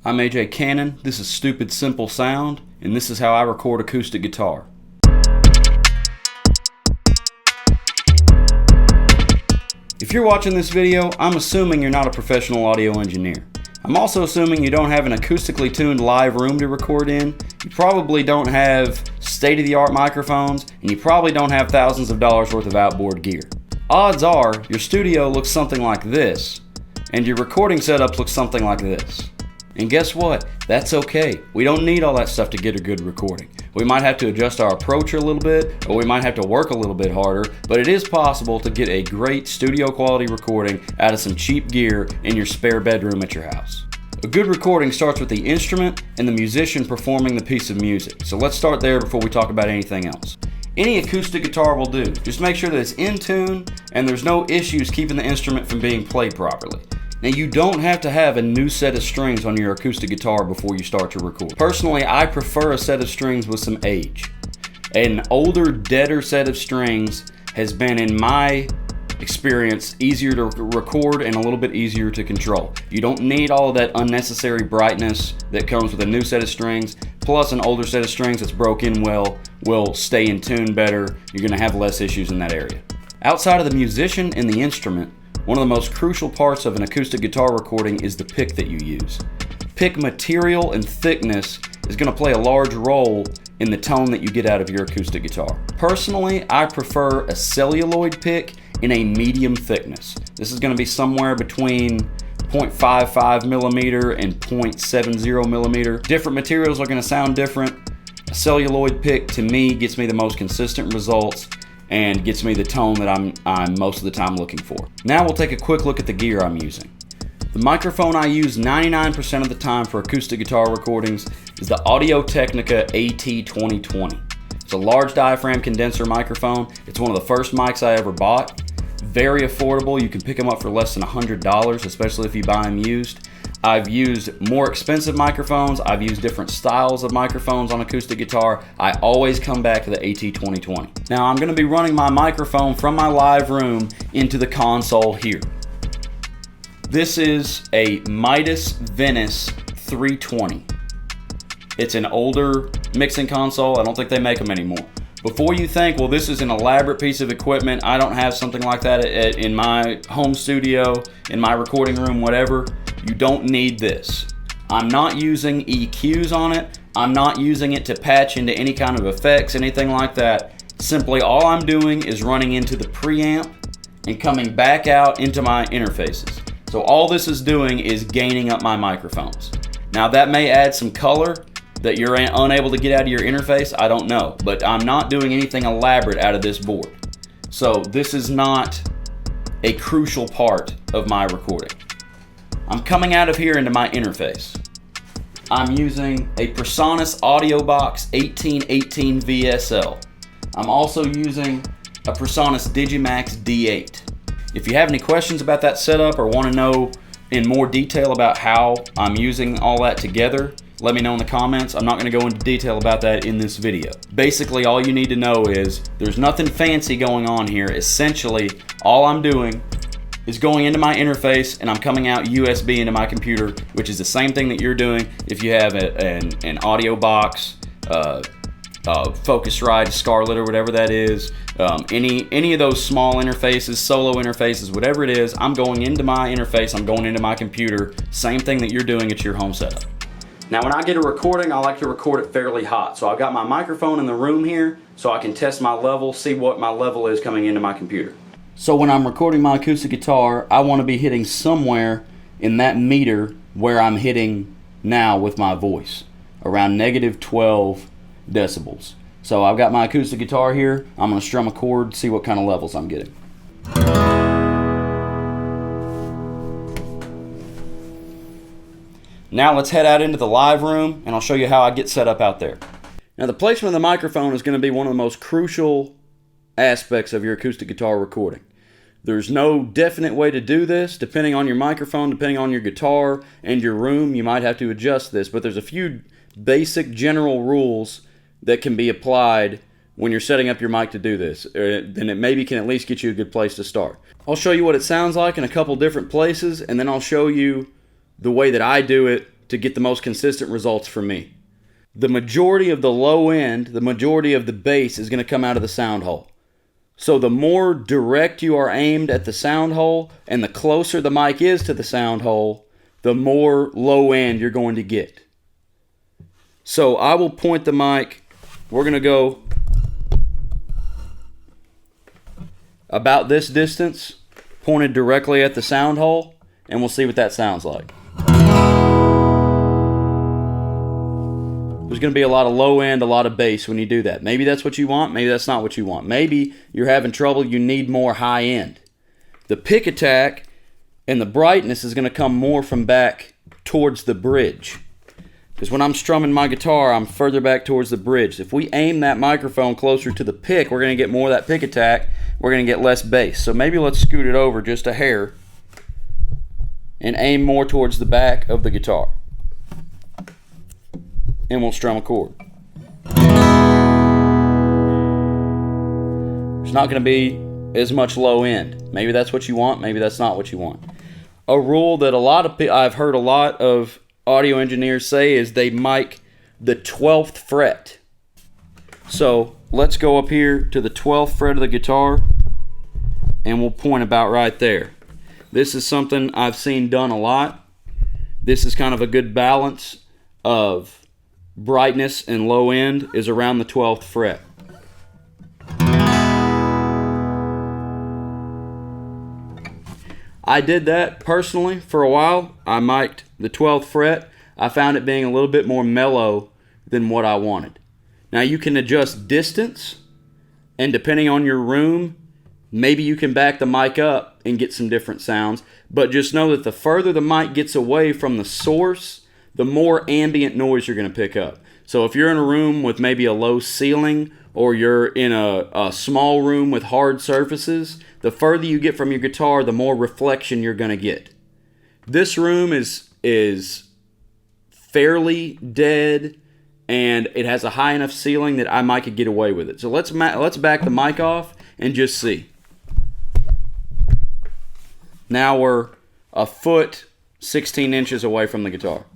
I'm AJ Cannon, this is Stupid Simple Sound, and this is how I record acoustic guitar. If you're watching this video, I'm assuming you're not a professional audio engineer. I'm also assuming you don't have an acoustically tuned live room to record in, you probably don't have state-of-the-art microphones, and you probably don't have thousands of dollars worth of outboard gear. Odds are, your studio looks something like this, and your recording setup looks something like this. And guess what? That's okay. We don't need all that stuff to get a good recording. We might have to adjust our approach a little bit, or we might have to work a little bit harder, but it is possible to get a great studio quality recording out of some cheap gear in your spare bedroom at your house. A good recording starts with the instrument and the musician performing the piece of music. So let's start there before we talk about anything else. Any acoustic guitar will do. Just make sure that it's in tune and there's no issues keeping the instrument from being played properly. Now, you don't have to have a new set of strings on your acoustic guitar before you start to record. Personally, I prefer a set of strings with some age. An older, deader set of strings has been, in my experience, easier to record and a little bit easier to control. You don't need all of that unnecessary brightness that comes with a new set of strings, plus an older set of strings that's broke in well will stay in tune better. You're going to have less issues in that area. Outside of the musician and the instrument, one of the most crucial parts of an acoustic guitar recording is the pick that you use. Pick material and thickness is going to play a large role in the tone that you get out of your acoustic guitar. Personally, I prefer a celluloid pick in a medium thickness. This is going to be somewhere between 0.55 millimeter and 0.70 millimeter. Different materials are going to sound different. A celluloid pick, to me, gets me the most consistent results and gets me the tone that I'm most of the time looking for. Now we'll take a quick look at the gear I'm using. The microphone I use 99% of the time for acoustic guitar recordings is the Technica AT2020. It's a large diaphragm condenser microphone. It's one of the first mics I ever bought. Very affordable. You can pick them up for less than $100, especially if you buy them used. I've used more expensive microphones. I've used different styles of microphones on acoustic guitar. I always come back to the AT2020. Now I'm going to be running my microphone from my live room into the console here. This is a Midas Venice 320. It's an older mixing console. I don't think they make them anymore. Before you think, well, this is an elaborate piece of equipment, I don't have something like that in my home studio, in my recording room, whatever, you don't need this. I'm not using EQs on it. I'm not using it to patch into any kind of effects, anything like that. Simply all I'm doing is running into the preamp and coming back out into my interfaces. So all this is doing is gaining up my microphones. Now that may add some color that you're unable to get out of your interface, I don't know. But I'm not doing anything elaborate out of this board. So this is not a crucial part of my recording. I'm coming out of here into my interface. I'm using a Presonus Audiobox 1818 VSL. I'm also using a Presonus Digimax D8. If you have any questions about that setup or want to know in more detail about how I'm using all that together, let me know in the comments. I'm not going to go into detail about that in this video. Basically, all you need to know is there's nothing fancy going on here. Essentially, all I'm doing is going into my interface and I'm coming out USB into my computer, which is the same thing that you're doing if you have an Audiobox, Focusrite, Scarlett, or whatever that is. Any of those small interfaces, solo interfaces, whatever it is, I'm going into my interface, I'm going into my computer. Same thing that you're doing at your home setup. Now when I get a recording, I like to record it fairly hot. So I've got my microphone in the room here so I can test my level, see what my level is coming into my computer. So when I'm recording my acoustic guitar, I want to be hitting somewhere in that meter where I'm hitting now with my voice, around -12 decibels. So I've got my acoustic guitar here. I'm going to strum a chord, see what kind of levels I'm getting. Now let's head out into the live room and I'll show you how I get set up out there. Now the placement of the microphone is going to be one of the most crucial aspects of your acoustic guitar recording. There's no definite way to do this. Depending on your microphone, depending on your guitar and your room, you might have to adjust this, but there's a few basic general rules that can be applied when you're setting up your mic to do this. Then it maybe can at least get you a good place to start. I'll show you what it sounds like in a couple different places, and then I'll show you the way that I do it to get the most consistent results for me. The majority of the low end, the majority of the bass is going to come out of the sound hole. So the more direct you are aimed at the sound hole and the closer the mic is to the sound hole, the more low end you're going to get. So I will point the mic, we're going to go about this distance, pointed directly at the sound hole, and we'll see what that sounds like. There's going to be a lot of low end, a lot of bass when you do that. Maybe that's what you want, maybe that's not what you want. Maybe you're having trouble, you need more high end. The pick attack and the brightness is going to come more from back towards the bridge. Because when I'm strumming my guitar, I'm further back towards the bridge. If we aim that microphone closer to the pick, we're going to get more of that pick attack. We're going to get less bass. So maybe let's scoot it over just a hair and aim more towards the back of the guitar. And we'll strum a chord. There's not going to be as much low end. Maybe that's what you want, maybe that's not what you want. A rule that I've heard a lot of audio engineers say is they mic the 12th fret. So let's go up here to the 12th fret of the guitar and we'll point about right there. This is something I've seen done a lot. This is kind of a good balance of brightness and low end, is around the 12th fret. I did that personally for a while. I mic'd the 12th fret. I found it being a little bit more mellow than what I wanted. Now you can adjust distance, and depending on your room, maybe you can back the mic up and get some different sounds, but just know that the further the mic gets away from the source, the more ambient noise you're going to pick up. So if you're in a room with maybe a low ceiling, or you're in a small room with hard surfaces, the further you get from your guitar, the more reflection you're going to get. This room is fairly dead, and it has a high enough ceiling that I might could get away with it. So let's back the mic off and just see. Now we're a foot 16 inches away from the guitar.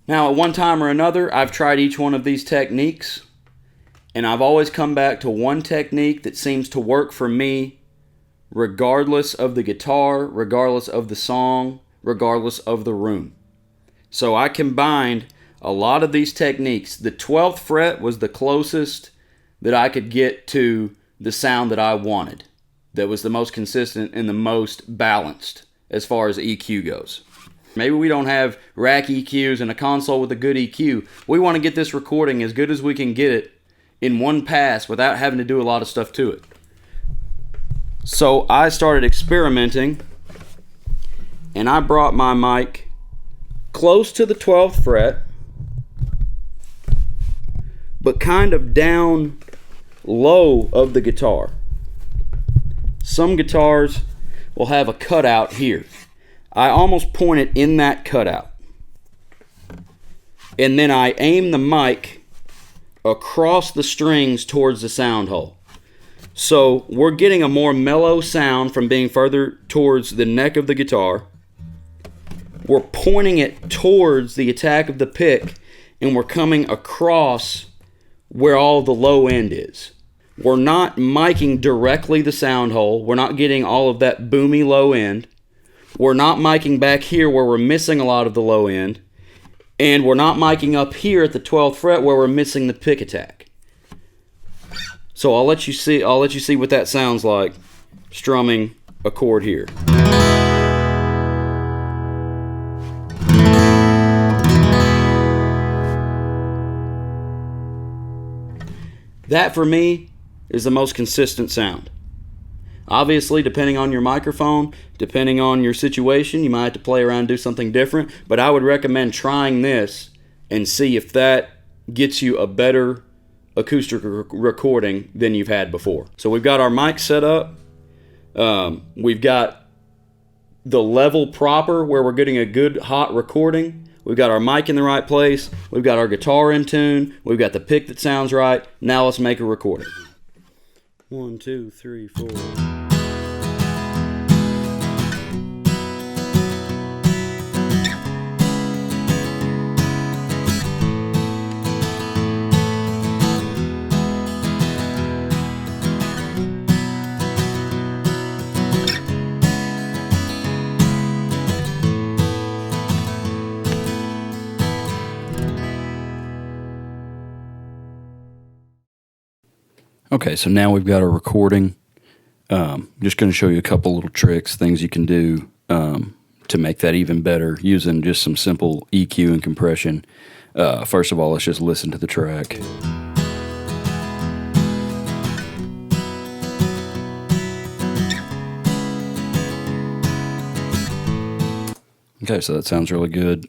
Now, at one time or another, I've tried each one of these techniques, and I've always come back to one technique that seems to work for me regardless of the guitar, regardless of the song, regardless of the room. So I combined a lot of these techniques. The 12th fret was the closest that I could get to the sound that I wanted, that was the most consistent and the most balanced as far as EQ goes. Maybe we don't have rack EQs and a console with a good EQ. We want to get this recording as good as we can get it in one pass without having to do a lot of stuff to it. So I started experimenting, and I brought my mic close to the 12th fret, but kind of down low of the guitar. Some guitars will have a cutout here. I almost point it in that cutout. And then I aim the mic across the strings towards the sound hole. So we're getting a more mellow sound from being further towards the neck of the guitar. We're pointing it towards the attack of the pick, and we're coming across where all the low end is. We're not miking directly the sound hole. We're not getting all of that boomy low end. We're not miking back here where we're missing a lot of the low end. And we're not miking up here at the 12th fret where we're missing the pick attack. So I'll let you see what that sounds like strumming a chord here. That for me is the most consistent sound. Obviously, depending on your microphone, depending on your situation, you might have to play around and do something different, but I would recommend trying this and see if that gets you a better acoustic recording than you've had before. So we've got our mic set up. We've got the level proper where we're getting a good hot recording. We've got our mic in the right place. We've got our guitar in tune. We've got the pick that sounds right. Now let's make a recording. 1, 2, 3, 4. Okay, so now we've got our recording. Just going to show you a couple little tricks, things you can do to make that even better using just some simple EQ and compression. First of all, let's just listen to the track. Okay, so that sounds really good.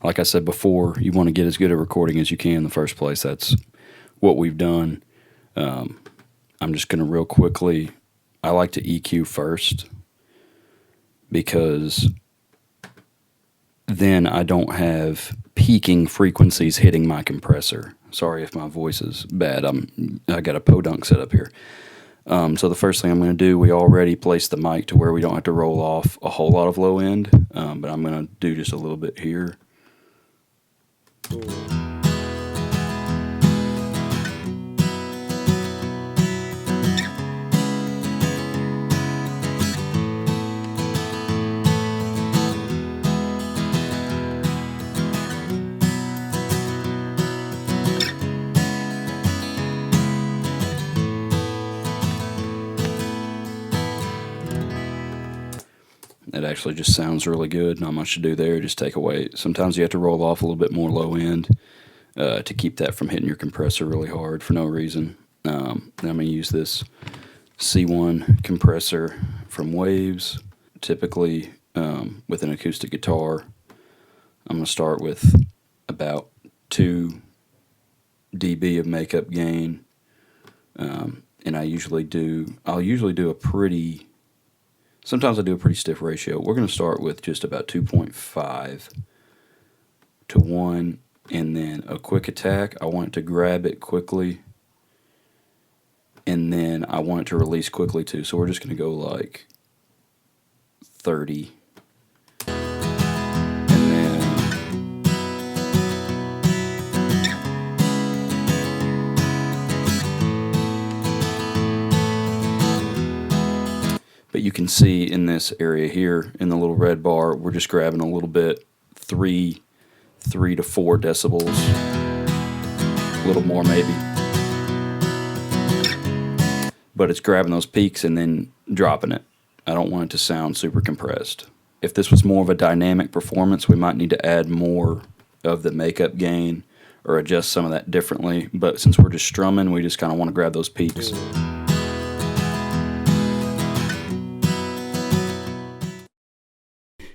Like I said before, you want to get as good a recording as you can in the first place. That's what we've done. I'm just going to real quickly, I like to EQ first because then I don't have peaking frequencies hitting my compressor. Sorry if my voice is bad. I got a podunk set up here. So the first thing I'm going to do, we already placed the mic to where we don't have to roll off a whole lot of low end, but I'm going to do just a little bit here. It actually just sounds really good. Not much to do there. Just take away. Sometimes you have to roll off a little bit more low end to keep that from hitting your compressor really hard for no reason. I'm going to use this C1 compressor from Waves. Typically with an acoustic guitar, I'm going to start with about 2 dB of makeup gain, and I'll usually do a pretty. Sometimes I do a pretty stiff ratio. We're going to start with just about 2.5 to 1, and then a quick attack. I want it to grab it quickly, and then I want it to release quickly too. So we're just going to go like 30. But you can see in this area here, in the little red bar, we're just grabbing a little bit, 3 to 4 decibels, a little more maybe. But it's grabbing those peaks and then dropping it. I don't want it to sound super compressed. If this was more of a dynamic performance, we might need to add more of the makeup gain or adjust some of that differently. But since we're just strumming, we just kind of want to grab those peaks.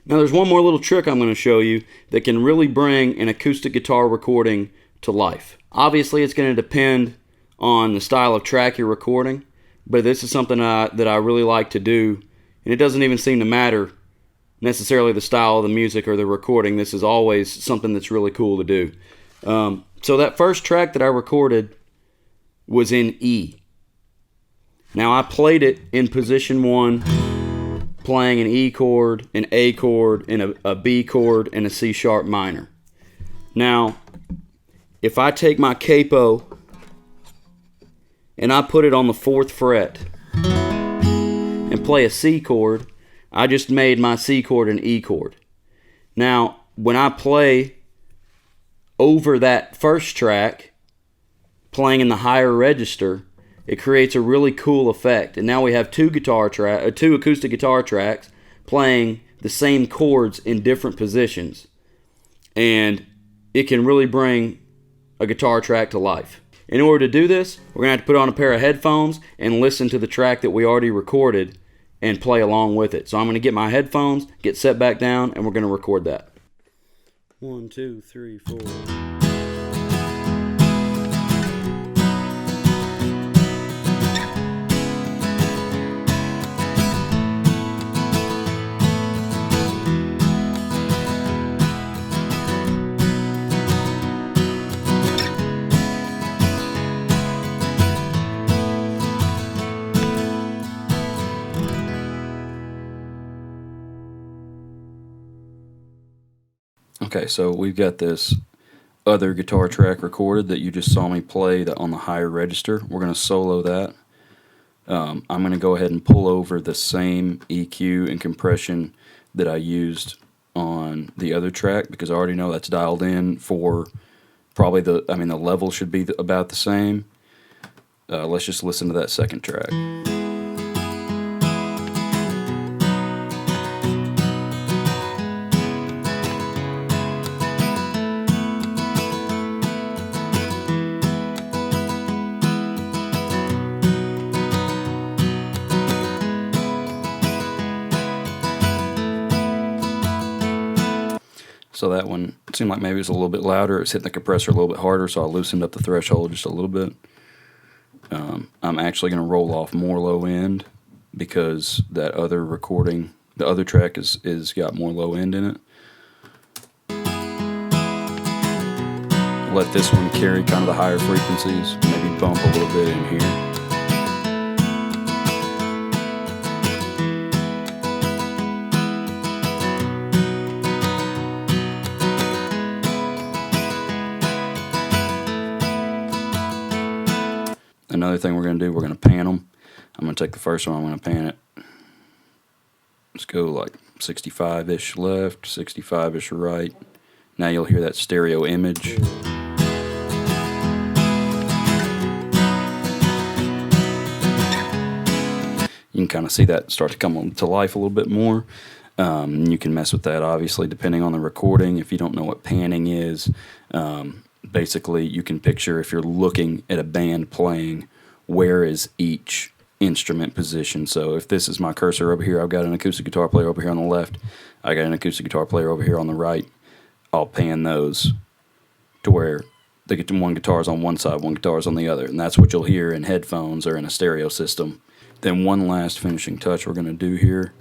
Now there's one more little trick I'm going to show you that can really bring an acoustic guitar recording to life. Obviously it's going to depend on the style of track you're recording, but this is something that I really like to do, and it doesn't even seem to matter necessarily the style of the music or the recording. This is always something that's really cool to do. So that first track that I recorded was in E. Now I played it in position 1, playing an E chord, an A chord, and a B chord, and a C sharp minor. Now, if I take my capo and I put it on the 4th fret and play a C chord, I just made my C chord an E chord. Now, when I play over that first track, playing in the higher register, it creates a really cool effect. And now we have two acoustic guitar tracks playing the same chords in different positions. And it can really bring a guitar track to life. In order to do this, we're going to have to put on a pair of headphones and listen to the track that we already recorded and play along with it. So I'm going to get my headphones, get set back down, and we're going to record that. 1, 2, 3, 4. Okay, so we've got this other guitar track recorded that you just saw me play on the higher register. We're going to solo that. I'm going to go ahead and pull over the same EQ and compression that I used on the other track, because I already know that's dialed in for probably the level should be about the same. Let's just listen to that second track. So that one seemed like maybe it was a little bit louder. It's hitting the compressor a little bit harder, so I loosened up the threshold just a little bit. I'm actually going to roll off more low end because that other recording, the other track is got more low end in it. Let this one carry kind of the higher frequencies, maybe bump a little bit in here. Another thing we're going to do, we're going to pan them. I'm going to take the first one, I'm going to pan it. Let's go like 65-ish left, 65-ish right. Now you'll hear that stereo image. You can kind of see that start to come to life a little bit more. You can mess with that, obviously, depending on the recording. If you don't know what panning is, basically you can picture, if you're looking at a band playing, where is each instrument position. So if this is my cursor over here, I've got an acoustic guitar player over here on the left, I got an acoustic guitar player over here on the right. I'll pan those to where one guitar is on one side, one guitar is on the other, and that's what you'll hear in headphones or in a stereo system. Then one last finishing touch we're going to do here,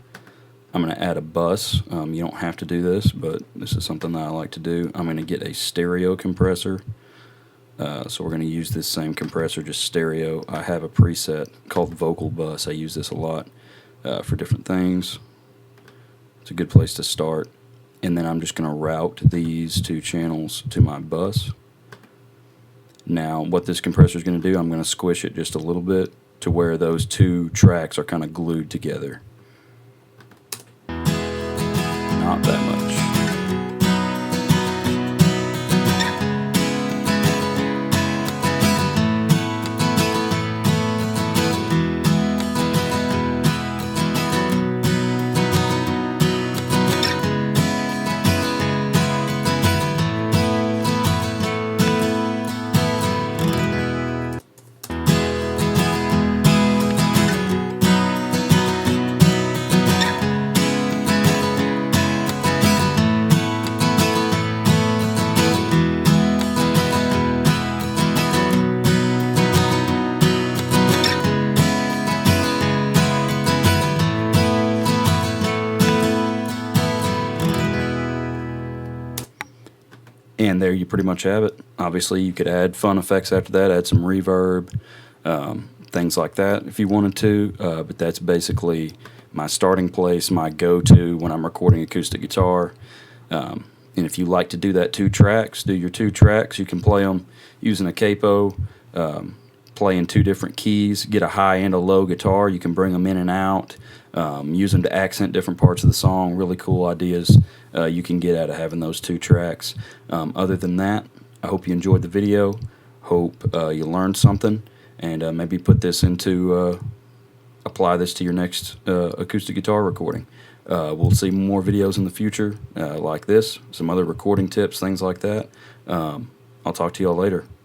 I'm going to add a bus. You don't have to do this, but this is something that I like to do. I'm going to get a stereo compressor. So we're going to use this same compressor, just stereo. I have a preset called Vocal Bus. I use this a lot for different things. It's a good place to start. And then I'm just going to route these two channels to my bus. Now what this compressor is going to do, I'm going to squish it just a little bit to where those two tracks are kind of glued together. Not that much. And there you pretty much have it. Obviously you could add fun effects after that, add some reverb, things like that if you wanted to, but that's basically my starting place, my go-to when I'm recording acoustic guitar. And if you like to do that do your two tracks, you can play them using a capo, play in two different keys, get a high and a low guitar, you can bring them in and out, use them to accent different parts of the song. Really cool ideas you can get out of having those two tracks. Other than that, I hope you enjoyed the video, hope you learned something, and maybe put this into, apply this to your next acoustic guitar recording. We'll see more videos in the future like this, some other recording tips, things like that. I'll talk to y'all later.